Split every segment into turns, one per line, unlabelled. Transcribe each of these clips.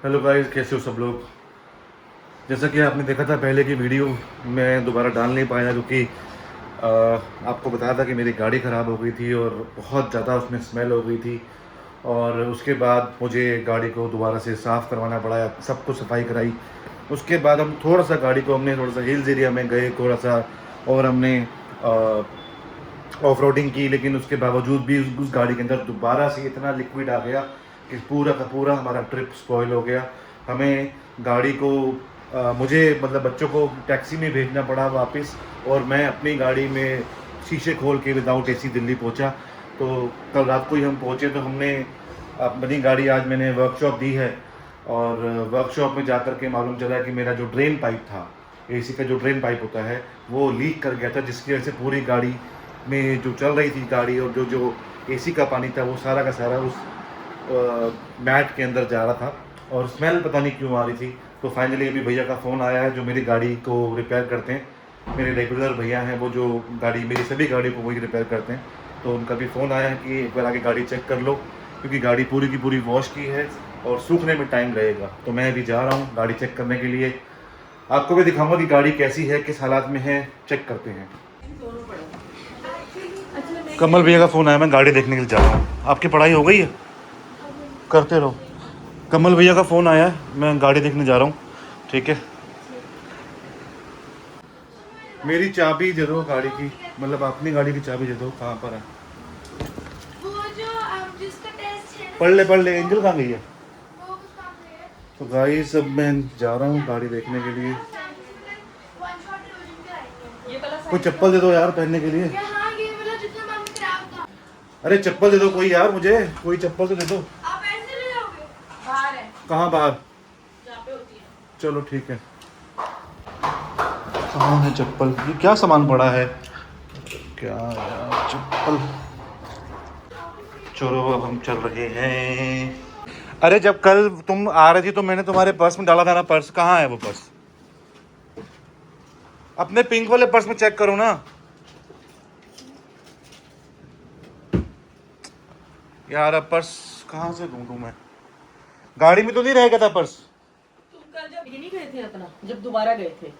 Hello guys, कैसे हो सब लोग। जैसा कि आपने देखा था पहले की वीडियो, मैं दोबारा डाल नहीं पाया क्योंकि आपको बताया था कि मेरी गाड़ी ख़राब हो गई थी और बहुत ज़्यादा उसमें स्मेल हो गई थी। और उसके बाद मुझे गाड़ी को दोबारा से साफ़ करवाना पड़ा, सब कुछ सफाई कराई। उसके बाद हम थोड़ा सा गाड़ी को हमने थोड़ा सा हिल्स एरिया में गए थोड़ा सा, और हमने ऑफ रोडिंग की। लेकिन उसके बावजूद भी उस गाड़ी के अंदर दोबारा से इतना लिक्विड आ गया कि पूरा का पूरा हमारा ट्रिप स्पॉइल हो गया। हमें गाड़ी को मुझे मतलब बच्चों को टैक्सी में भेजना पड़ा वापस, और मैं अपनी गाड़ी में शीशे खोल के विदाउट एसी दिल्ली पहुंचा। तो कल रात को ही हम पहुंचे, तो हमने अपनी गाड़ी आज मैंने वर्कशॉप दी है। और वर्कशॉप में जाकर के मालूम चला कि मेरा जो ड्रेन पाइप था, एसी का जो ड्रेन पाइप होता है, वो लीक कर गया था, जिसकी वजह से पूरी गाड़ी में जो चल रही थी गाड़ी, और जो जो एसी का पानी था वो सारा का सारा उस मैट के अंदर जा रहा था, और स्मेल पता नहीं क्यों आ रही थी। तो फाइनली अभी भैया का फ़ोन आया है जो मेरी गाड़ी को रिपेयर करते हैं। मेरे रेगुलर भैया हैं वो, जो गाड़ी मेरी सभी गाड़ी को वही रिपेयर करते हैं। तो उनका भी फ़ोन आया है कि एक बार आके गाड़ी चेक कर लो, क्योंकि गाड़ी पूरी की पूरी वॉश की है और सूखने में टाइम लगेगा। तो मैं अभी जा रहा हूँ गाड़ी चेक करने के लिए। आपको भी दिखाऊंगा कि गाड़ी कैसी है, किस हालात में है, चेक करते हैं। कमल भैया का फ़ोन आया, मैं गाड़ी देखने के लिए जा रहा हूँ। आपकी पढ़ाई हो गई है? करते रहो। कमल भैया का फ़ोन आया है, मैं गाड़ी देखने जा रहा हूँ। ठीक है। मेरी चाबी दे दो गाड़ी की, मतलब अपनी गाड़ी की चाबी दे दो। कहाँ पर है? वो जो जिसका टेस्ट है ना, पढ़ ले एंजल कहाँ गई है? वो कहाँ गई है? तो गाइस अब मैं जा रहा हूँ गाड़ी देखने के लिए। कोई चप्पल दे दो यार पहनने के लिए। अरे चप्पल दे दो कोई यार, मुझे कोई चप्पल तो दे दो। आप ऐसे ले जाओगे? बाहर है। कहाँ बाहर? जहाँ पे होती है। चलो ठीक है। कहाँ है चप्पल? ये क्या सामान पड़ा है? क्या यार, चप्पल। चलो अब हम चल रहे हैं। अरे जब कल तुम आ रही थी तो मैंने तुम्हारे पर्स में डाला था ना पर्स, कहाँ है वो पर्स? अपने पिंक वाले पर्स में चेक करो ना यार। अब पर्स कहाँ से ढूंढूं मैं? गाड़ी में तो नहीं रह गया था पर्स?
तुम कल जब ये नहीं गए थे अपना, जब दोबारा गए थे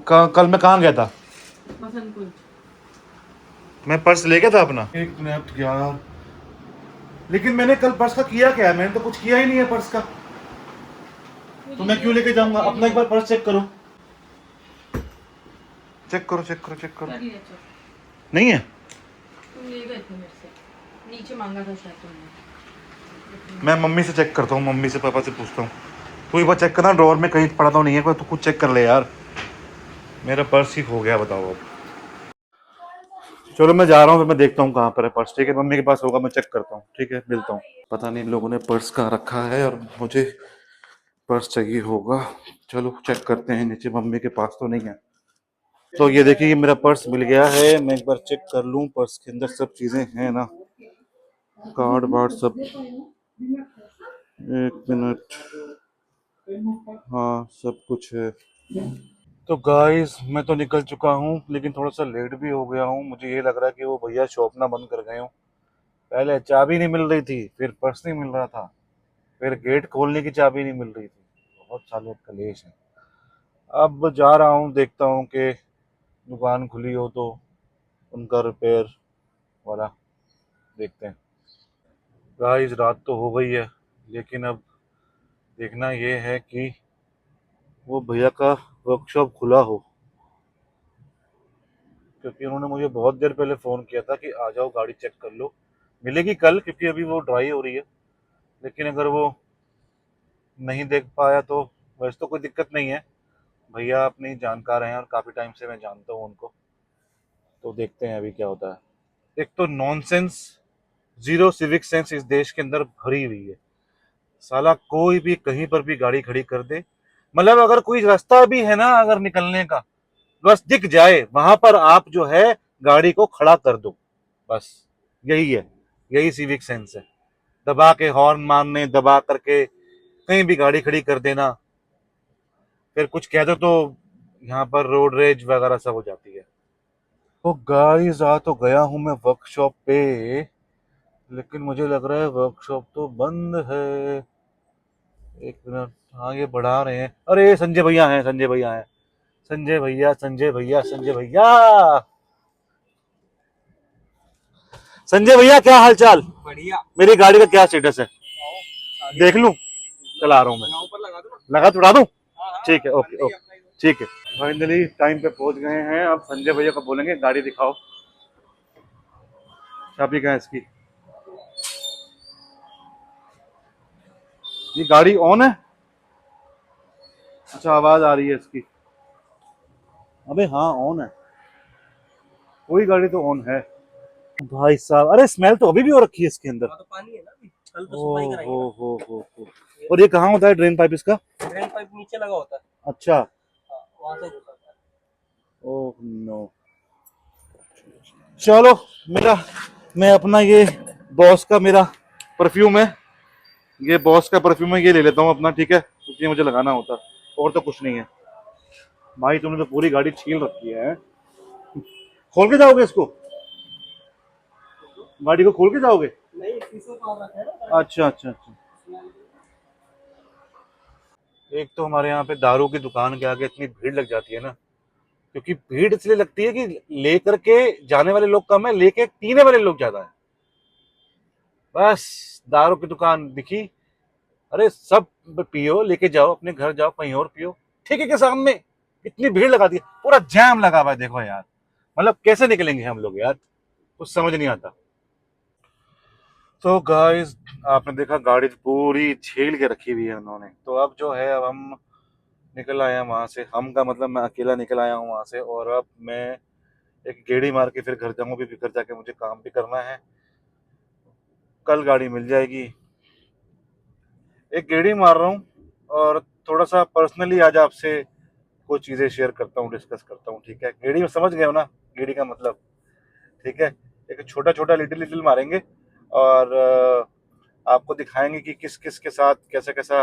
कल मैं कहाँ गया था?
बसंत कुंज।
मैं पर्स ले गया था अपना। एक मिनट यार, लेकिन मैंने कल पर्स का किया क्या है? मैंने तो कुछ किया ही नहीं है पर्स का। तो मैं क्यों लेके जाऊंगा? अपना एक बार पर्स चेक करो। चेक करो चेक करो चेक करो।
कर लिया चेक।
नहीं है?
तुम ले गए थे मेरे से, नीचे मांगा था शायद तुमने।
मैं मम्मी से चेक करता हूँ, मम्मी से पापा से पूछता हूँ। तू एक बार चेक करना ड्रॉअर में कहीं पड़ा तो नहीं है कोई, तू खुद चेक कर ले यार। मेरा पर्स ही खो गया, बताओ अब। चलो मैं जा रहा हूँ, फिर मैं देखता हूँ कहाँ पर है पर्स। ठीक है, मम्मी के पास होगा, मैं चेक करता हूँ। ठीक है, मिलता हूँ। पता नहीं इन लोगों ने पर्स कहाँ रखा है, और मुझे पर्स चाहिए होगा। चलो चेक करते हैं नीचे, मम्मी के पास तो नहीं है। तो ये देखिए, ये मेरा पर्स मिल गया है। मैं एक बार चेक कर लूँ पर्स के अंदर सब चीज़ें हैं ना, कार्ड वार्ड सब। एक मिनट। हाँ सब कुछ है। तो गाइस मैं तो निकल चुका हूँ, लेकिन थोड़ा सा लेट भी हो गया हूँ। मुझे ये लग रहा है कि वो भैया शॉप ना बंद कर गए हूँ। पहले चाबी नहीं मिल रही थी, फिर पर्स नहीं मिल रहा था, फिर गेट खोलने की चाबी नहीं मिल रही थी। बहुत साले कलेश है। अब जा रहा हूँ, देखता हूँ कि दुकान खुली हो तो उनका रिपेयर वाला देखते हैं। गाइस रात तो हो गई है, लेकिन अब देखना ये है कि वो भैया का वर्कशॉप खुला हो, क्योंकि उन्होंने मुझे बहुत देर पहले फ़ोन किया था कि आ जाओ गाड़ी चेक कर लो। मिलेगी कल, क्योंकि अभी वो ड्राई हो रही है। लेकिन अगर वो नहीं देख पाया तो वैसे तो कोई दिक्कत नहीं है, भैया अपनी जानकार हैं और काफ़ी टाइम से मैं जानता हूँ उनको। तो देखते हैं अभी क्या होता है। एक तो नॉनसेंस, जीरो सिविक सेंस इस देश के अंदर भरी हुई है। साला कोई भी कहीं पर भी गाड़ी खड़ी कर दे, मतलब अगर कोई रास्ता भी है ना अगर निकलने का, बस दिख जाए वहां पर आप जो है गाड़ी को खड़ा कर दो। बस यही है, यही सिविक सेंस है। दबा के हॉर्न मारने, दबा करके कहीं भी गाड़ी खड़ी कर देना, फिर कुछ कह दो तो यहाँ पर रोड रेज वगैरह सब हो जाती है। तो गाइस आ तो गया हूँ मैं वर्कशॉप पे, लेकिन मुझे लग रहा है वर्कशॉप तो बंद है। एक मिनट, हाँ ये बढ़ा रहे हैं। अरे संजय भैया हैं, संजय भैया हैं, संजय भैया, संजय भैया, संजय भैया, संजय भैया क्या हाल चाल?
बढ़िया।
मेरी गाड़ी का क्या स्टेटस है?
आओ,
देख लूं? चला रहा हूँ मैं।
यहाँ ऊपर लगा दो ना।
लगा तो उड़ा दूं?
हाँ हाँ,
ठीक है,
बंद
ओके
ही
ओके,
अपना ही।
ठीक है। फाइनली टाइम पे पहुंच गए हैं। अब संजय भैया को बोलेंगे गाड़ी दिखाओ, चाबी कहाँ है इसकी? ये गाड़ी ऑन है? अच्छा, आवाज आ रही है इसकी। अबे हाँ ऑन है, कोई गाड़ी तो ऑन है। भाई साहब, अरे स्मेल तो अभी भी हो रखी है इसके अंदर।
हाँ, तो पानी है ना अभी, कल तो
ओ
सफाई कराएंगे ना।
हो। और ये कहाँ होता है ड्रेन पाइप इसका?
ड्रेन पाइप नीचे लगा होता है।
अच्छा।
हाँ, वहाँ से घुसा है।
Oh no. चलो, मेरा, मैं अपना ये बॉस का मेरा परफ्यूम है, ये बॉस का परफ्यूम है, ये ले लेता हूँ अपना, ठीक है, क्योंकि मुझे लगाना होता, और तो कुछ नहीं है। भाई तुमने तो पूरी गाड़ी छील रखी है। खोल के जाओगे इसको? गाड़ी को खोल के जाओगे?
नहीं, शीशे पार रखा है ना।
अच्छा अच्छा अच्छा। एक तो हमारे यहाँ पे दारू की दुकान के आगे इतनी भीड़ लग जाती है ना, क्योंकि भीड़ इसलिए लगती है कि लेकर के जाने वाले लोग कम है, लेके पीने वाले लोग ज्यादा है। बस दारू की दुकान दिखी, अरे सब पियो, लेके जाओ अपने घर, जाओ कहीं और पियो, ठेके के सामने इतनी भीड़ लगा दी है, पूरा जाम लगा हुआ है। देखो यार, मतलब कैसे निकलेंगे हम लोग यार, कुछ समझ नहीं आता। तो गाइस, आपने देखा गाड़ी पूरी छील के रखी हुई है उन्होंने। तो अब जो है, अब हम निकल आए हैं वहां से, हम का मतलब मैं अकेला निकल आया हूँ वहां से, और अब मैं एक गेड़ी मार के फिर घर जाऊंगा, क्योंकि घर जाके मुझे काम भी करना है। कल गाड़ी मिल जाएगी। एक गेड़ी मार रहा हूँ, और थोड़ा सा पर्सनली आज आपसे कुछ चीजें शेयर करता हूँ, डिस्कस करता हूँ, ठीक है? गेड़ी में समझ गए हो ना, गेड़ी का मतलब, ठीक है? एक छोटा छोटा लिटिल लिटिल मारेंगे, और आपको दिखाएंगे कि किस किस के साथ कैसा कैसा,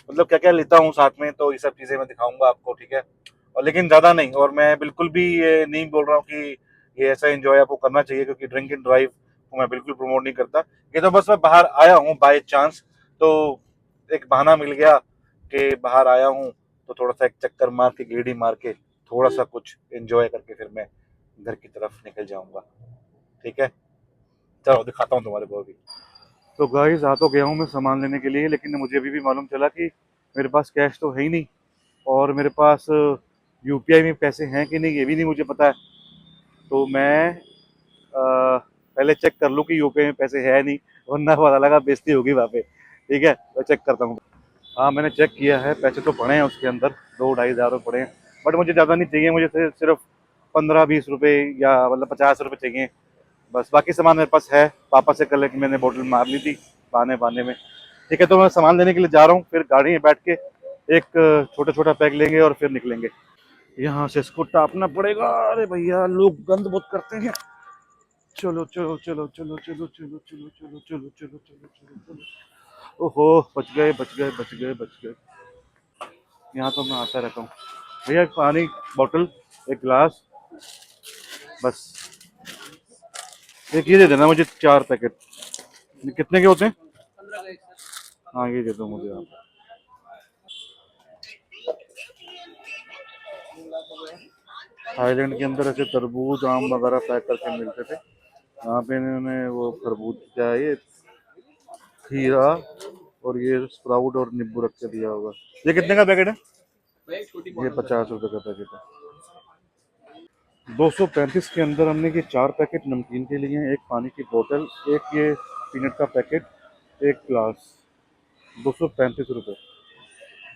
मतलब क्या क्या लेता हूँ साथ में, तो ये सब चीजें मैं दिखाऊंगा आपको, ठीक है? और लेकिन ज्यादा नहीं, और मैं बिल्कुल भी ये नहीं बोल रहा हूँ कि ये ऐसा एंजॉय आपको करना चाहिए, क्योंकि ड्रिंक एंड ड्राइव को मैं बिल्कुल प्रमोट नहीं करता। ये तो बस मैं बाहर आया हूँ बाय चांस, तो एक बहाना मिल गया कि बाहर आया हूँ, तो थोड़ा सा एक चक्कर मार के, गेड़ी मार के, थोड़ा सा कुछ एंजॉय करके फिर मैं घर की तरफ निकल जाऊंगा, ठीक है? चलो दिखाता हूँ तुम्हारे को अभी। तो गाइस, आ तो गया हूँ मैं सामान लेने के लिए, लेकिन मुझे अभी भी मालूम चला कि मेरे पास कैश तो है ही नहीं, और मेरे पास यूपीआई में पैसे हैं कि नहीं ये भी नहीं मुझे पता है। तो मैं पहले चेक कर लूँ कि यूपीआई में पैसे है नहीं, वरना पता लगा बेइज्जती होगी वहाँ पे, ठीक है? मैं चेक करता हूँ। हाँ मैंने चेक किया है, पैसे तो पड़े हैं उसके अंदर, 2-2.5 हज़ार पड़े हैं, बट मुझे ज़्यादा नहीं चाहिए, मुझे सिर्फ 15-20 रुपये, या मतलब 50 रुपये चाहिए बस। बाकी सामान मेरे पास है, पापा से कल एक मैंने बोतल मार ली थी बहाने बहाने में, ठीक है? तो मैं सामान लेने के लिए जा रहा हूँ, फिर गाड़ी में बैठ के एक छोटा छोटा पैक लेंगे और फिर निकलेंगे। यहाँ से इसको टापना पड़ेगा। अरे भैया लोग गंद बहुत करते हैं। चलो चलो चलो चलो चलो चलो चलो चलो चलो चलो चलो चलो चलो। ओहो, बच गए बच गए बच गए बच गए। यहाँ तो मैं आता रहता हूँ। भैया एक पानी बोतल, एक गिलास, बस। एक ये दे देना मुझे, 4 पैकेट। ये कितने के होते हैं?
15 का एक सर।
हाँ ये दे दो मुझे आप। थाईलैंड के अंदर ऐसे तरबूज आम वगैरह पैक करके मिलते थे, यहाँ पे इन्होंने वो खरबूज, क्या है ये, खीरा, और ये स्प्राउट और नींबू रख के दिया होगा। ये कितने का पैकेट है?
भाई छोटी
ये
बॉटल
50 रुपए का पैकेट है। 235 के अंदर हमने ये 4 पैकेट नमकीन के लिए हैं, एक पानी की बोतल, एक ये पीनट का पैकेट, एक ग्लास। 235 रुपये,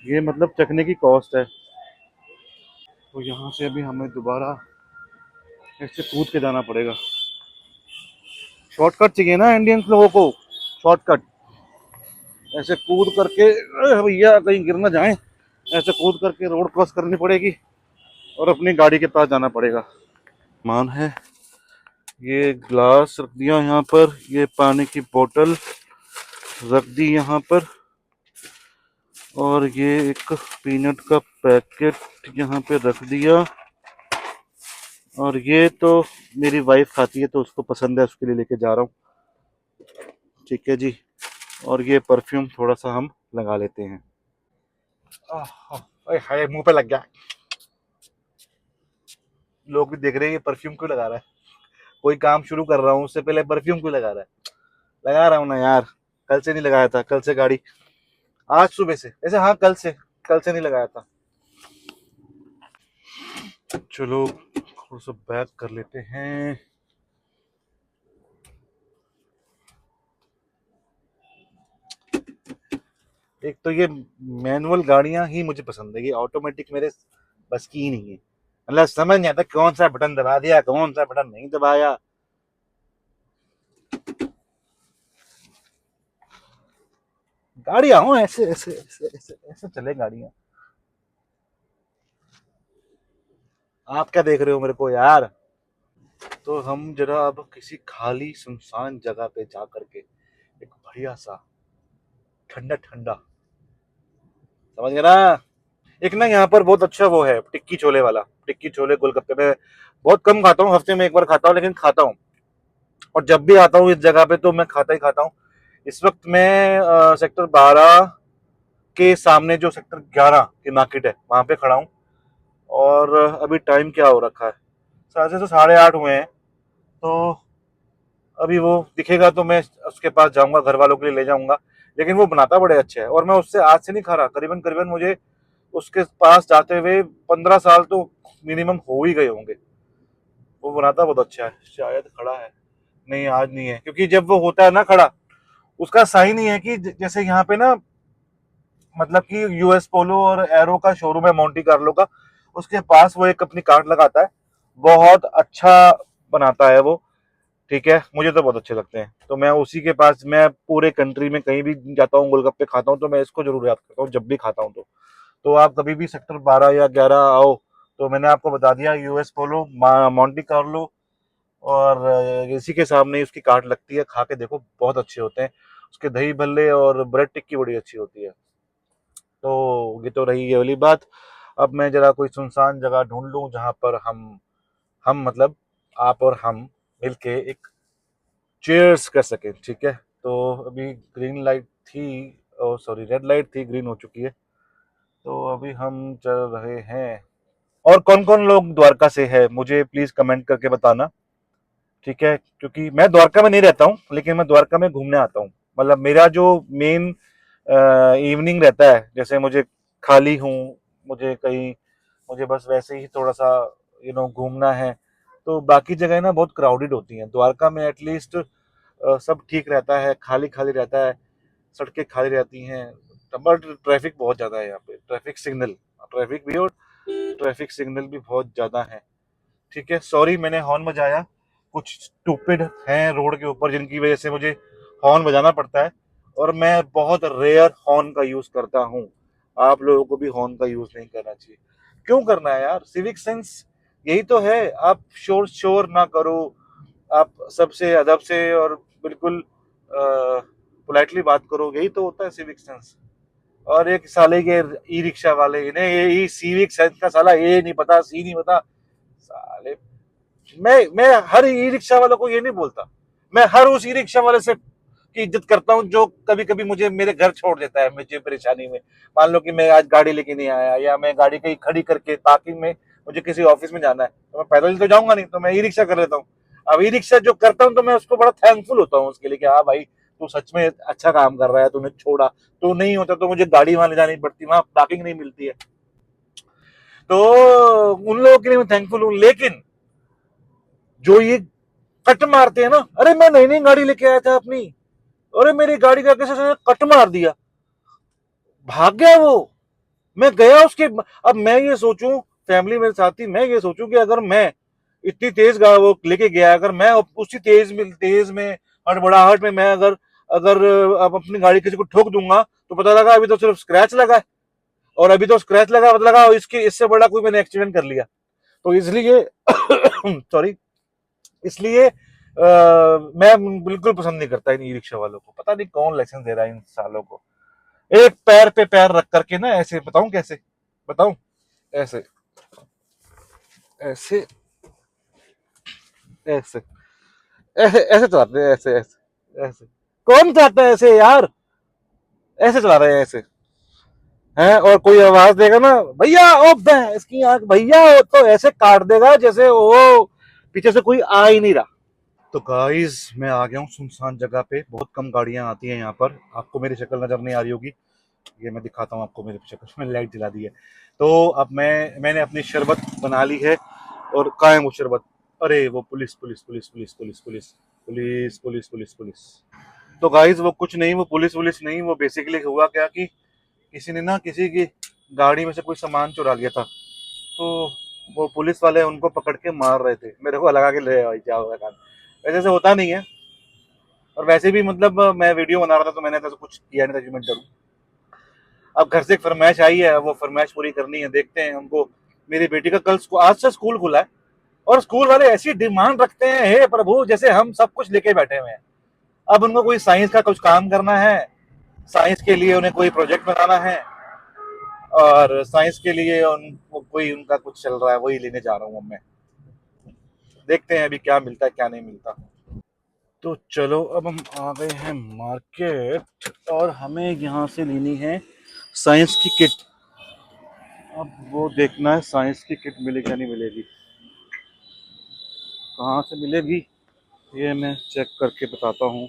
ये मतलब चखने की कॉस्ट है। तो यहाँ से अभी हमें दोबारा ऐसे कूद के जाना पड़ेगा। शॉर्टकट चाहिए ना इंडियंस लोगों को, शॉर्टकट। ऐसे कूद करके, अरे भैया कहीं गिर ना जाए, ऐसे कूद करके रोड क्रॉस करनी पड़ेगी, और अपनी गाड़ी के पास जाना पड़ेगा। मान है, ये ग्लास रख दिया यहाँ पर, ये पानी की बोतल रख दी यहाँ पर, और ये एक पीनट का पैकेट यहाँ पे रख दिया, और ये तो मेरी वाइफ खाती है तो उसको पसंद है, उसके लिए लेके जा रहा हूँ, ठीक है जी। और ये परफ्यूम थोड़ा सा हम लगा लेते हैं। अरे हाय, मुंह पे लग गया। लोग भी देख रहे हैं ये परफ्यूम क्यों लगा रहा है। कोई काम शुरू कर रहा हूँ उससे पहले परफ्यूम क्यों लगा रहा है। लगा रहा हूँ ना यार, कल से नहीं लगाया था, कल से गाड़ी, आज सुबह से ऐसे, हाँ कल से नहीं लगाया था। चलो थोड़ा सा बैक कर लेते हैं। एक तो ये मैनुअल गाड़ियां ही मुझे पसंद है, ये ऑटोमेटिक मेरे बस की ही नहीं है। मतलब समझ नहीं आता कौन सा बटन दबा दिया, कौन सा बटन नहीं दबाया। गाड़ियां हो ऐसे ऐसे ऐसे ऐसे ऐसे चले गाड़ियां। आप क्या देख रहे हो मेरे को यार। तो हम जरा अब किसी खाली सुनसान जगह पे जा करके एक बढ़िया सा ठंडा ठंडा, समझ गया ना। एक ना यहाँ पर बहुत अच्छा वो है टिक्की छोले वाला, टिक्की छोले गोलगप्पे में बहुत कम खाता हूँ, हफ्ते में एक बार खाता हूँ, लेकिन खाता हूँ। और जब भी आता हूँ इस जगह पे तो मैं खाता ही खाता हूँ। इस वक्त मैं सेक्टर 12 के सामने जो सेक्टर 11 की मार्केट है वहां पे खड़ा हूँ। और अभी टाइम क्या हो रखा है, साढ़े तो 8:30 हुए हैं। तो अभी वो दिखेगा तो मैं उसके पास जाऊंगा, घर वालों के लिए ले जाऊंगा। लेकिन वो बनाता बड़े अच्छे है, और मैं उससे आज से नहीं खा रहा, करीबन करीबन मुझे उसके पास जाते हुए 15 साल तो मिनिमम हो ही गए होंगे। वो बनाता बहुत अच्छा है। शायद खड़ा है, नहीं आज नहीं है, क्योंकि जब वो होता है ना खड़ा, उसका साइन ही है कि जैसे यहाँ पे ना, मतलब कि यूएस पोलो और एरो का शोरूम है मोंटी कार्लो का, उसके पास वो एक अपनी कार्ड लगाता है। बहुत अच्छा बनाता है वो। ठीक है, मुझे तो बहुत अच्छे लगते हैं, तो मैं उसी के पास, मैं पूरे कंट्री में कहीं भी जाता हूँ गोलगप्पे खाता हूँ तो मैं इसको जरूर याद करता हूँ जब भी खाता हूँ। तो आप कभी भी सेक्टर 12 या 11 आओ तो मैंने आपको बता दिया, यूएस पोलो, मोंटी कार्लो, और इसी के सामने उसकी कार्ट लगती है, खा के देखो बहुत अच्छे होते हैं। उसके दही भल्ले और ब्रेड टिक्की बड़ी अच्छी होती है। तो ये तो रही ये वाली बात। अब मैं जरा कोई सुनसान जगह ढूंढ लूं जहां पर हम मतलब आप और हम मिलके एक चेयर्स कर सके, ठीक है। तो अभी ग्रीन लाइट थी, ओ सॉरी रेड लाइट थी, ग्रीन हो चुकी है। तो अभी हम चल रहे हैं। और कौन कौन लोग द्वारका से है मुझे प्लीज कमेंट करके बताना, ठीक है। क्योंकि मैं द्वारका में नहीं रहता हूँ, लेकिन मैं द्वारका में घूमने आता हूँ। मतलब मेरा जो मेन इवनिंग रहता है, जैसे मुझे खाली हूँ, मुझे कहीं, मुझे बस वैसे ही थोड़ा सा घूमना है, तो बाकी जगह ना बहुत क्राउडेड होती हैं। द्वारका में एटलीस्ट सब ठीक रहता है, खाली खाली रहता है, सड़कें खाली रहती हैं। बट ट्रैफिक बहुत ज्यादा है यहाँ पे, ट्रैफिक सिग्नल, ट्रैफिक भी और ट्रैफिक सिग्नल भी बहुत ज्यादा है। ठीक है, सॉरी मैंने हॉर्न बजाया। कुछ स्टूपिड हैं रोड के ऊपर जिनकी वजह से मुझे हॉर्न बजाना पड़ता है, और मैं बहुत रेयर हॉर्न का यूज करता हूँ। आप लोगों को भी हॉर्न का यूज नहीं करना चाहिए। क्यों करना है यार, सिविक सेंस यही तो है। आप शोर शोर ना करो, आप सबसे अदब से और बिल्कुल पोलाइटली बात करो, यही तो होता है सिविक सेंस। और एक साले के ई रिक्शा वाले, इन्हें ये सिविक सेंस का साला ये नहीं पता, सी नहीं पता साले। मैं हर ई रिक्शा वालों को ये नहीं बोलता, मैं हर उस ई रिक्शा वाले से की इज्जत करता हूँ जो कभी कभी मुझे मेरे घर छोड़ देता है मुझे परेशानी में। मान लो कि मैं आज गाड़ी लेके नहीं आया, या मैं गाड़ी कहीं खड़ी करके पार्किंग में, मुझे किसी ऑफिस में जाना है, तो मैं पैदल तो जाऊंगा नहीं, तो मैं ई रिक्शा कर लेता हूँ। अब ई रिक्शा जो करता हूँ तो मैं उसको बड़ा थैंकफुल होता हूँ उसके लिए कि हाँ भाई तू सच में अच्छा काम कर रहा है, तूने छोड़ा। तो नहीं होता तो मुझे गाड़ी वहां ले जानी पड़ती, वहां पार्किंग नहीं मिलती है। तो उन लोगों के लिए मैं थैंकफुल हूँ। लेकिन जो ये कट मारते हैं ना, अरे मैं नई नई गाड़ी लेके आया था अपनी, अरे मेरी गाड़ी का किसी से कट मार दिया, भाग गया वो। मैं गया उसके, अब मैं ये सोचूं, फैमिली मेरे साथ थी, मैं ये सोचूं कि अगर मैं इतनी तेज वो लेके गया, अगर मैं उसी तेज में हड़बड़ाहट में मैं अगर अगर अब अपनी गाड़ी किसी को ठोक दूंगा, तो पता लगा अभी तो सिर्फ स्क्रैच लगा है, और अभी तो स्क्रैच लगा पता लगा इसके इससे बड़ा कोई मैंने एक्सीडेंट कर लिया। तो इसलिए सॉरी, इसलिए मैं बिल्कुल पसंद नहीं करता इन ई रिक्शा वालों को। पता नहीं कौन लाइसेंस दे रहा है इन सालों को। एक पैर पे पैर रख करके ना, ऐसे बताऊं कैसे, बताऊं, ऐसे ऐसे ऐसे ऐसे ऐसे चलाते हैं, ऐसे ऐसे ऐसे। कौन चाहता है ऐसे यार, ऐसे चला रहे हैं ऐसे। है, और कोई आवाज देगा ना भैया ओ इसकी आंख भैया, वो तो ऐसे काट देगा जैसे वो पीछे से कोई आ ही नहीं रहा। तो गाइस मैं आ गया हूँ सुनसान जगह पे, बहुत कम गाड़ियां आती हैं यहाँ पर। आपको मेरी शक्ल नजर नहीं आ रही होगी, ये मैं दिखाता हूँ आपको मेरी शक्ल, मैंने लाइट जला दी है। तो अब मैंने अपनी शरबत बना ली है, और कहाँ है वो शरबत? अरे वो police police police police police police police police police police. तो गाइस वो कुछ नहीं, वो पुलिस नहीं, वो बेसिकली हुआ क्या कि किसी ने ना किसी की गाड़ी में से कोई सामान चुरा लिया था, तो वो पुलिस वाले उनको पकड़ के मार रहे थे। मेरे को लगा कि ले भाई क्या होगा काम, वैसे से होता नहीं है। और वैसे भी मतलब मैं वीडियो बना रहा था तो मैंने तो कुछ किया नहीं था कि मैं डरूं। अब घर से एक फरमाइश आई है, वो फरमाइश पूरी करनी है, देखते हैं उनको। मेरी बेटी का कल आज से स्कूल खुला है, और स्कूल वाले ऐसी डिमांड रखते हैं हे प्रभु, जैसे हम सब कुछ लेके बैठे हुए हैं। अब उनको कोई साइंस का कुछ काम करना है, साइंस के लिए उन्हें कोई प्रोजेक्ट बनाना है, और साइंस के लिए उनको कोई उनका कुछ चल रहा है, वही लेने जा रहा हूँ मैं। देखते हैं अभी क्या मिलता है क्या नहीं मिलता। तो चलो अब हम आ गए हैं मार्केट, और हमें यहाँ से लेनी है साइंस की किट। अब वो देखना है साइंस की किट मिलेगी या नहीं मिलेगी, कहाँ से मिलेगी ये मैं चेक करके बताता हूँ।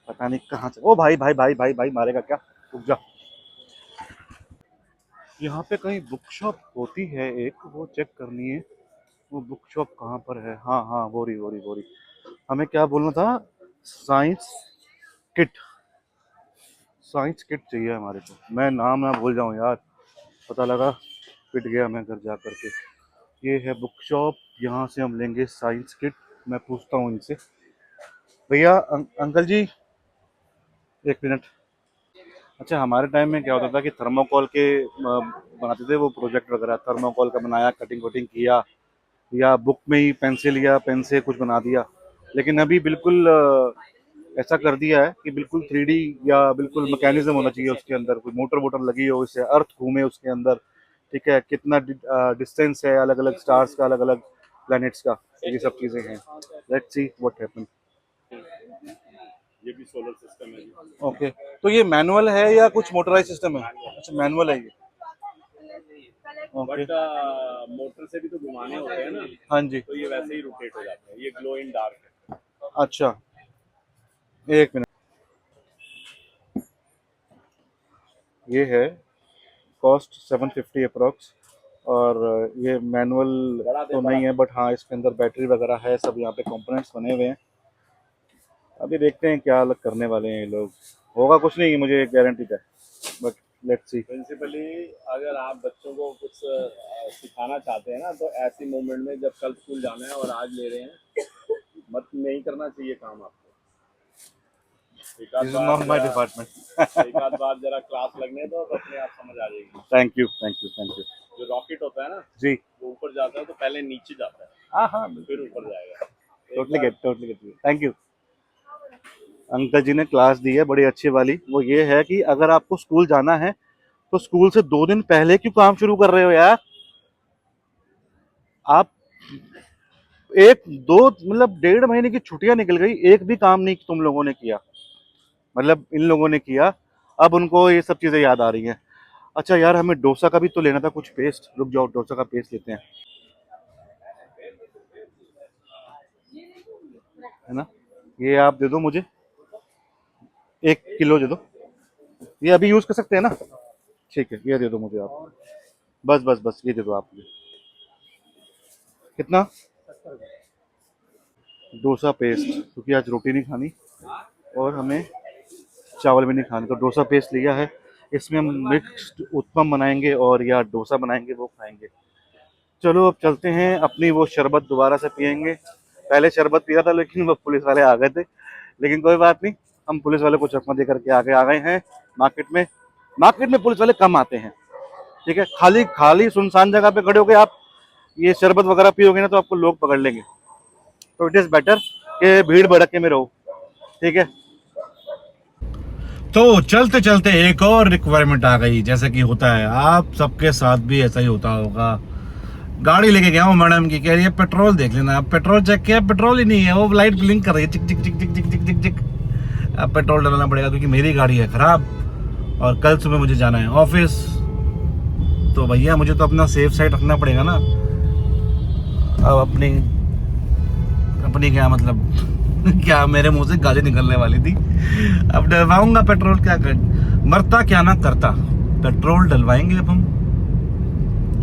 पता नहीं कहाँ से। ओ भाई भाई भाई भाई भाई मारेगा क्या, रुक जा। यहाँ पे कहीं बुक शॉप होती है एक, वो चेक करनी है। वो बुक शॉप कहाँ पर है? हाँ हाँ वो रही। हमें क्या बोलना था? साइंस किट, साइंस किट चाहिए हमारे को। मैं नाम ना भूल जाऊँ यार, पता लगा पिट गया मैं घर जा करके। ये है बुक शॉप, यहाँ से हम लेंगे साइंस किट। मैं पूछता हूँ इनसे, भैया अंकल जी एक मिनट। अच्छा हमारे टाइम में क्या होता था कि थर्मोकॉल के बनाते थे वो प्रोजेक्ट वगैरह, थर्मोकॉल का बनाया, कटिंग वटिंग किया, या बुक में ही पेंसिल या पेन से कुछ बना दिया। लेकिन अभी बिल्कुल ऐसा कर दिया है कि बिल्कुल 3D या बिल्कुल मैकेनिज्म होना चाहिए उसके अंदर, कोई मोटर वोटर लगी हो, इससे अर्थ घूमे उसके अंदर, ठीक है, कितना डिस्टेंस है अलग अलग स्टार्स का, अलग अलग प्लैनेट्स का, ये सब चीज़ें हैं। Let's see what happen.
ये भी सोलर सिस्टम है।
ओके, तो ये मैनुअल है या कुछ मोटराइज सिस्टम है? अच्छा मैनुअल है ये। ओके
बट मोटर से भी तो घुमाने होते हैं ना,
हाँ जी।
तो ये वैसे ही रोटेट हो जाते हैं। ये ग्लो इन डार्क है।
अच्छा एक मिनट, ये है कॉस्ट 750 अप्रॉक्स, और ये मैनुअल तो नहीं है, बट हाँ इसके अंदर बैटरी वगैरह है, सब यहाँ पे कंपोनेंट्स बने हुए हैं। अभी देखते हैं क्या अलग करने वाले हैं ये लोग। होगा कुछ नहीं, मुझे गारंटी है, बट लेट्स सी।
प्रिंसिपली अगर आप बच्चों को कुछ सिखाना चाहते हैं ना, तो ऐसी मोमेंट में जब कल स्कूल जाना है और आज ले रहे हैं, मत नहीं करना चाहिए काम आपको। एक आध बार जरा क्लास लगने दो तो अपने आप समझ आ जाएगी।
Thank you.
जो रॉकेट होता है ना
जी,
वो ऊपर जाता है तो पहले नीचे जाता है,
हाँ हाँ
फिर ऊपर जाएगा।
Totally gate, thank you. Uncle ji ने क्लास दी है बड़ी अच्छी वाली। वो ये है कि अगर आपको स्कूल जाना है तो स्कूल से 2 दिन पहले क्यों काम शुरू कर रहे हो यार? आप 1-2 मतलब 1.5 महीने की छुट्टियां निकल गई, एक भी काम नहीं तुम लोगों ने किया, मतलब इन लोगों ने किया। अब उनको ये सब चीजें याद आ रही हैं। अच्छा यार हमें डोसा का भी तो लेना था कुछ पेस्ट, रुक जाओ डोसा का पेस्ट लेते हैं, है ना। ये आप दे दो मुझे, 1 किलो दे दो। ये अभी यूज कर सकते हैं ना? ठीक है ये दे दो मुझे आप, बस ये दे दो आप मुझे। कितना? डोसा पेस्ट, क्योंकि आज रोटी नहीं खानी और हमें चावल भी नहीं खाने, तो डोसा पेस्ट लिया है। इसमें हम मिक्स्ड उत्पम बनाएंगे और या डोसा बनाएंगे, वो खाएंगे। चलो अब चलते हैं, अपनी वो शरबत दोबारा से पियेंगे। पहले शरबत पिया था लेकिन वो पुलिस वाले आ गए थे, लेकिन कोई बात नहीं, हम पुलिस वाले को चकमा दे करके आ गए हैं मार्केट में पुलिस वाले कम आते हैं, ठीक है। खाली सुनसान जगह पे खड़े होके आप ये शरबत वगैरह पियोगे ना तो आपको लोग पकड़ लेंगे, तो इट इज बेटर कि भीड़ भड़के में रहो, ठीक है। तो चलते चलते एक और रिक्वायरमेंट आ गई, जैसे कि होता है आप सबके साथ भी ऐसा ही होता होगा। गाड़ी लेके गया हूँ मैडम की, कह रही है पेट्रोल देख लेना। अब पेट्रोल चेक किया, पेट्रोल ही नहीं है, वो लाइट ब्लिंक कर रही है, चिक चिक चिक चिक चिक चिक चिक चिक। अब पेट्रोल डालना पड़ेगा क्योंकि मेरी गाड़ी है खराब और कल सुबह मुझे जाना है ऑफिस। तो भैया मुझे तो अपना सेफ साइड रखना पड़ेगा ना। अब अपनी क्या मतलब क्या मेरे मुंह से गाली निकलने वाली थी। अब डलवाऊंगा पेट्रोल, क्या कर मरता क्या ना करता, पेट्रोल डलवाएंगे अब हम।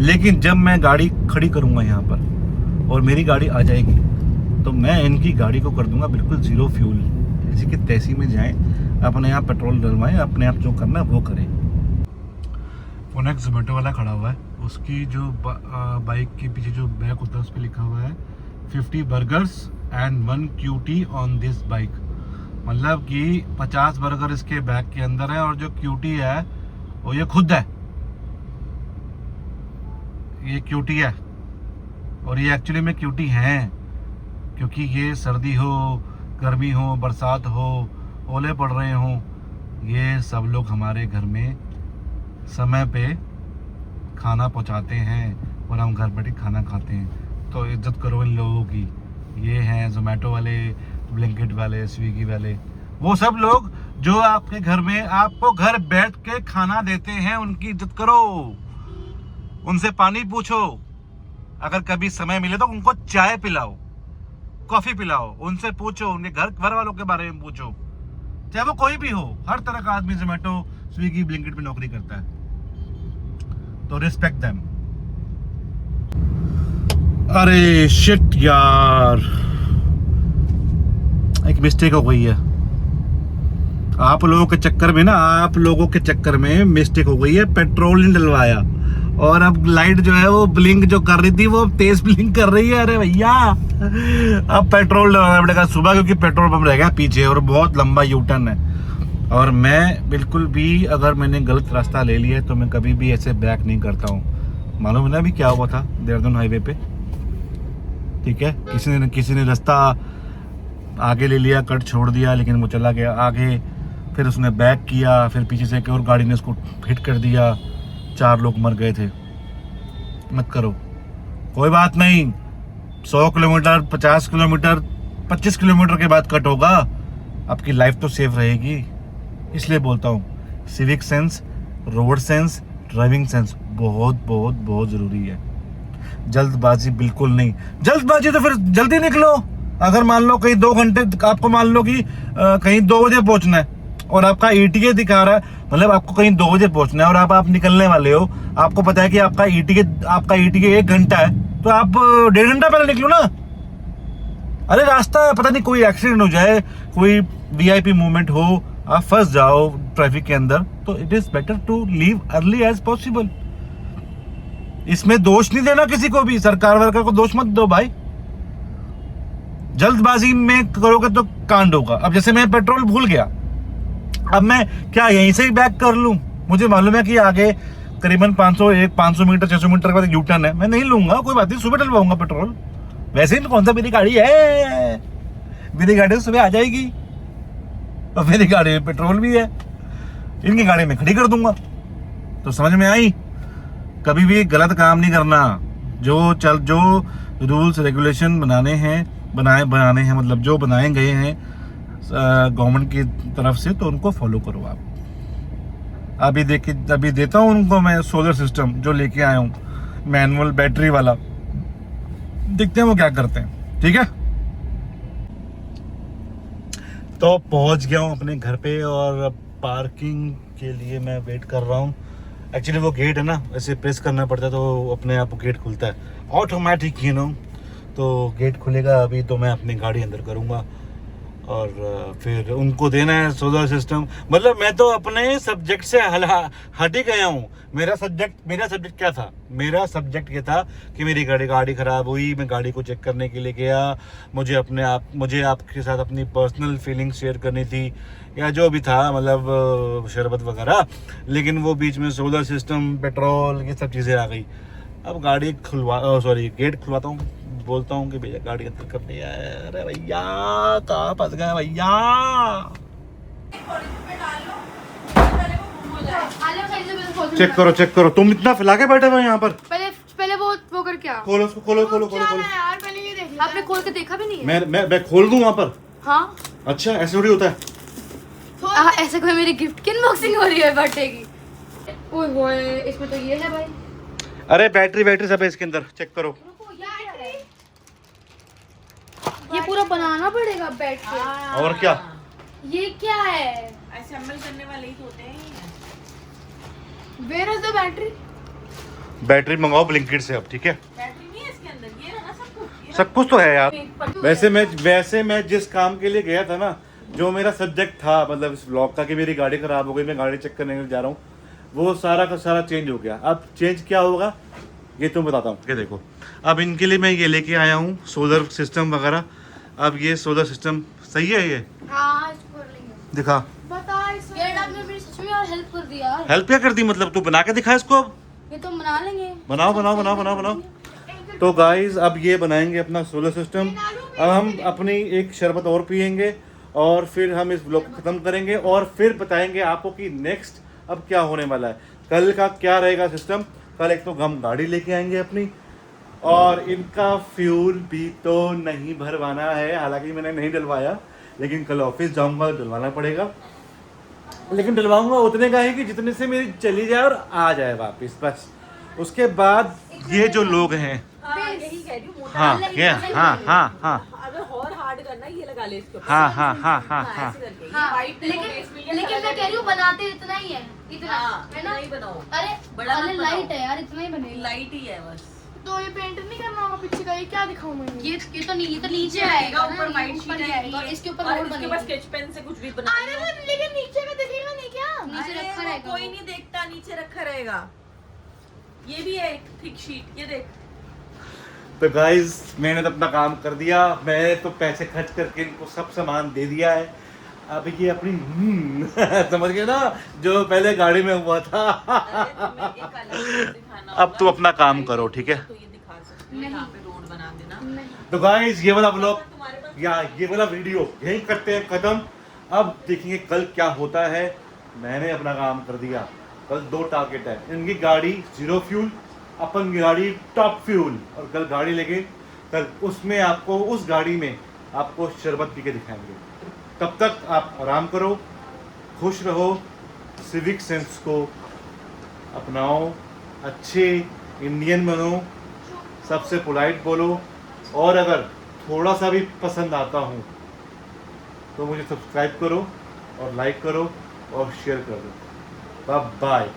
लेकिन जब मैं गाड़ी खड़ी करूंगा यहाँ पर और मेरी गाड़ी आ जाएगी तो मैं इनकी गाड़ी को कर दूंगा बिल्कुल ज़ीरो फ्यूल, जैसे कि तैसी में जाएं, अपने आप पेट्रोल डलवाएं, अपने आप जो करना है वो करें। फोन एक जोमेटो वाला खड़ा हुआ है, उसकी जो बाइक के पीछे जो बैग होता है उस पर लिखा हुआ है 50 burgers and 1 QT on this bike. मतलब कि 50 बर्गर इसके बैग के अंदर है और जो QT है वो ये खुद है, ये QT है। और ये एक्चुअली में QT हैं, क्योंकि ये सर्दी हो, गर्मी हो, बरसात हो, ओले पड़ रहे हों, ये सब लोग हमारे घर में समय पे खाना पहुंचाते हैं और हम घर बैठे खाना खाते हैं। तो इज्जत करो इन लोगों की। ये हैं जोमेटो वाले, ब्लिंकिट वाले, स्विगी वाले, वो सब लोग जो आपके घर में आपको घर बैठ के खाना देते हैं, उनकी इज्जत करो, उनसे पानी पूछो, अगर कभी समय मिले तो उनको चाय पिलाओ, कॉफी पिलाओ, उनसे पूछो, उनके घर वालों के बारे में पूछो, चाहे वो कोई भी हो। हर तरह का आदमी जोमेटो, स्विगी, ब्लिंकिट में नौकरी करता है, तो रिस्पेक्ट देम। अरे शिट यार, एक मिस्टेक हो गई है आप लोगों के चक्कर में ना, आप लोगों के चक्कर में मिस्टेक हो गई है। पेट्रोल नहीं डलवाया और अब लाइट जो है वो ब्लिंक जो कर रही थी वो तेज ब्लिंक कर रही है। अरे भैया अब पेट्रोल डलवाना पड़ेगा सुबह, क्योंकि पेट्रोल पंप रह गया पीछे और बहुत लंबा यू टर्न है। और मैं बिल्कुल भी अगर मैंने गलत रास्ता ले लिया है तो मैं कभी भी ऐसे बैक नहीं करता हूँ। मालूम है ना अभी क्या हुआ था देहरादून हाईवे पे, ठीक है, किसी ने रास्ता आगे ले लिया, कट छोड़ दिया, लेकिन वो चला गया आगे, फिर उसने बैक किया, फिर पीछे से एक और गाड़ी ने उसको हिट कर दिया, 4 लोग मर गए थे। मत करो, कोई बात नहीं, 100 किलोमीटर, 50 किलोमीटर, 25 किलोमीटर के बाद कट होगा, आपकी लाइफ तो सेफ रहेगी। इसलिए बोलता हूँ civic sense, road sense, driving sense बहुत बहुत बहुत ज़रूरी है। जल्दबाजी बिल्कुल नहीं। जल्दबाजी तो फिर जल्दी निकलो। अगर मान लो कहीं 2 घंटे, आपको मान लो कि कहीं 2 बजे पहुंचना है और आपका ETA दिखा रहा है, मतलब आपको कहीं 2 बजे पहुंचना है और आप निकलने वाले हो, आपको पता है कि आपका ETA 1 घंटा है, तो आप 1.5 घंटा पहले निकलो ना। अरे रास्ता पता नहीं कोई एक्सीडेंट हो जाए, कोई VIP मूवमेंट हो, आप फंस जाओ ट्रैफिक के अंदर, तो it is better to leave early as possible. इसमें दोष नहीं देना किसी को भी, सरकार वर्कर को दोष मत दो भाई। जल्दबाजी में करोगे तो कांड होगा। अब जैसे मैं पेट्रोल भूल गया, अब मैं क्या यहीं से ही बैक कर लूं? मुझे मालूम है कि आगे करीबन 500 मीटर 600 मीटर के बाद यूटर्न है, मैं नहीं लूंगा, कोई बात नहीं, सुबह डलवाऊंगा पेट्रोल। वैसे ही कौन सा मेरी गाड़ी है, मेरी गाड़ी सुबह आ जाएगी और मेरी गाड़ी में पेट्रोल भी है, इनकी गाड़ी में खड़ी कर दूंगा। तो समझ में आई, कभी भी गलत काम नहीं करना। जो रूल्स रेगुलेशन बनाने हैं मतलब जो बनाए गए हैं गवर्नमेंट की तरफ से, तो उनको फॉलो करो आप। अभी देता हूँ उनको मैं सोलर सिस्टम जो लेके आया हूँ, मैनुअल बैटरी वाला, देखते हैं वो क्या करते हैं। ठीक है, तो पहुंच गया हूँ अपने घर पे और पार्किंग के लिए मैं वेट कर रहा हूँ। एक्चुअली वो गेट है ना, ऐसे प्रेस करना पड़ता है तो अपने आप गेट खुलता है ऑटोमेटिक, तो गेट खुलेगा। अभी तो मैं अपनी गाड़ी अंदर करूँगा और फिर उनको देना है सोलर सिस्टम। मतलब मैं तो अपने सब्जेक्ट से हट ही गया हूँ। मेरा सब्जेक्ट क्या था? मेरा सब्जेक्ट ये था कि मेरी गाड़ी ख़राब हुई, मैं गाड़ी को चेक करने के लिए गया, मुझे आपके साथ अपनी पर्सनल फीलिंग्स शेयर करनी थी या जो भी था, मतलब शरबत वगैरह। लेकिन वो बीच में सोलर सिस्टम, पेट्रोल, ये सब चीज़ें आ गई। अब गेट खुलवाता हूँ, बोलता हूँ कि भैया गाड़ी अंदर करनी है। अरे भैया कहाँ फंस गए भैया। चेक करो, तुम इतना फैला के बैठे हुए यहाँ पर।
पहले वो कर क्या?
खोलो उसको, खोलो
यार पहले ये देख, आपने खोल के देखा भी नहीं है?
मैं खोल दूं वहाँ पर?
हाँ।
अच्छा ऐसे थोड़ी होता है।
ऐसे कोई मेरी गिफ्ट की अनबॉक्सिंग हो रही है बर्थडे की। ओए होए, इसमें तो ये है भाई।
अरे बैटरी सब है इसके अंदर, चेक करो।
ये पूरा बनाना पड़ेगा बैठ के।
और क्या,
ये क्या है?
असेंबल करने वाले ही होते हैं।
Where is the battery?
Battery मंगाओ ब्लिंकिट से अब, ठीक है।
बैटरी नहीं है इसके अंदर, ये रहा ना सब कुछ।
सब कुछ तो है यार। वैसे मैं जिस काम के लिए गया था ना, जो मेरा सब्जेक्ट था मतलब इस ब्लॉग का कि मेरी गाड़ी खराब हो गई, मैं गाड़ी चेक करने जा रहा हूँ, वो सारा का सारा चेंज हो गया। अब चेंज क्या होगा ये तुम बताता हूँ। ये देखो, अब इनके लिए मैं ये लेके आया हूँ सोलर सिस्टम वगैरह। अब ये सोलर सिस्टम सही है, ये
हाँ इसको कर लेंगे।
दिखा।
बता यार, आपने मेरी सच में यार हेल्प कर दी यार।
हेल्प क्या कर दी मतलब, तू बना के दिखा इसको। अब
ये तो बना लेंगे।
बनाओ। तो गाइस अब ये बनाएंगे अपना सोलर सिस्टम। अब हम अपनी एक शरबत और पियेंगे और फिर हम इस ब्लॉग को ख़त्म करेंगे और फिर बताएंगे आपको कि नेक्स्ट अब क्या होने वाला है, कल का क्या रहेगा सिस्टम। कल एक तो हम गाड़ी लेके आएंगे अपनी, और इनका फ्यूल भी तो नहीं भरवाना है। हालांकि मैंने नहीं डलवाया, लेकिन कल ऑफिस जाऊंगा तो डलवाना पड़ेगा। लेकिन डलवाऊंगा उतने का है कि जितने से मेरी चली जाए और आ जाए वापस, बस। उसके बाद ये जो लोग हैं,
यही कह रही हूँ,
हाँ हाँ
अगर और हार्ड करना है, ये लगा ले इसके ऊपर।
हाँ
ऐसे करके, ये
हाँ,
white
लेकिन
पे base में ये
लेकिन
लगा
मैं
दे।
कह रही हूँ बनाते इतना ही है, इतना
हाँ,
है ना?
नहीं बनाओ,
अरे
बड़ा मत
अरे
बनाओ।
लाइट है यार, इतना ही बनेगा।
लाइट ही है बस।
तो ये पेंट नहीं करना होगा पीछे का, ये क्या दिखाऊं मैं?
ये तो नीचे
नीचे
आएगा
आएगा,
ना,
ऊपर
ये
व्हाइट
ऊपर
शीट
आएगा,
आएगी,
इसके ऊपर
और
रोड
इसके
बनेगा।
पास स्केच पेन से कुछ भी बना
अरे वो लेकिन नीचे का दिखेगा नहीं क्या?
नीचे
अरे
रखा
वो
रहेगा
कोई
वो।
नहीं देखता, नीचे रखा रहेगा। ये भी है एक थिक शीट, ये देख।
तो गाइज मैंने तो अपना काम कर दिया। मैंने तो पैसे खर्च करके इनको सब सामान दे दिया है। अब ये अपनी समझ गए ना, जो पहले गाड़ी में हुआ था।
अरे तुम्हें एक अलग चीज़ दिखाना
अब
होगा।
तुम अपना काम करो, ठीक है?
तो ये दिखा सकते हो, यहाँ पे रोड बना देना।
तो गाइज ये वाला ब्लॉग
तुम्हारे पास
या ये वाला वीडियो यही करते हैं खत्म। अब देखेंगे कल क्या होता है। मैंने अपना काम कर दिया। कल 2 टारगेट है, इनकी गाड़ी 0 फ्यूल, अपन की गाड़ी टॉप फ्यूल। और कल गाड़ी लेके कल उसमें आपको, उस गाड़ी में आपको शरबत पी के दिखाएंगे। तब तक आप आराम करो, खुश रहो, सिविक सेंस को अपनाओ, अच्छे इंडियन बनो, सबसे पोलाइट बोलो, और अगर थोड़ा सा भी पसंद आता हूँ तो मुझे सब्सक्राइब करो और लाइक करो और शेयर कर दो। Bye bye.